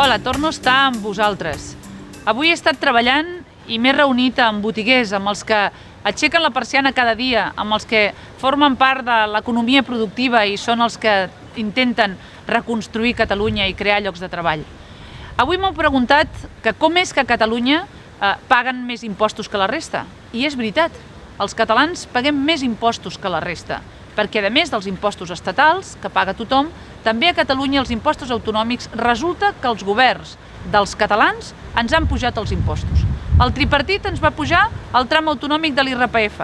Hola, torno a estar amb vosaltres. Avui he estat treballant i m'he reunit amb botiguers, amb els que aixequen la persiana cada dia, amb els que formen part de l'economia productiva i són els que intenten reconstruir Catalunya i crear llocs de treball. Avui m'heu preguntat que com és que a Catalunya paguen més impostos que la resta. I és veritat, els catalans paguem més impostos que la resta, perquè a més dels impostos estatals, que paga tothom, també a Catalunya els impostos autonòmics resulta que els governs dels catalans ens han pujat els impostos. El tripartit ens va pujar el tram autonòmic de l'IRPF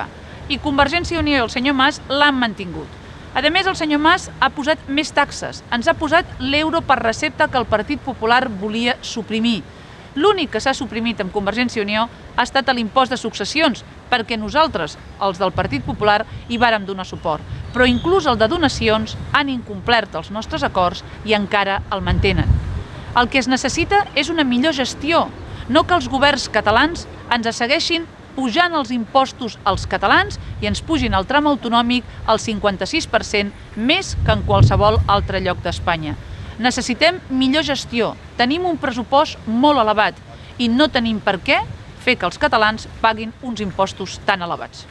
i Convergència i Unió i el senyor Mas l'han mantingut. A més, el senyor Mas ha posat més taxes, ens ha posat l'euro per recepta que el Partit Popular volia suprimir. L'únic que s'ha suprimit amb Convergència i Unió ha estat l'impost de successions, perquè nosaltres, els del Partit Popular, hi vàrem donar suport. Però inclús el de donacions han incomplert els nostres acords i encara el mantenen. El que es necessita és una millor gestió, no que els governs catalans ens segueixin pujant els impostos als catalans i ens pugin el tram autonòmic al 56%, més que en qualsevol altre lloc d'Espanya. Necessitem millor gestió, tenim un pressupost molt elevat i no tenim per què fer que els catalans paguin uns impostos tan elevats.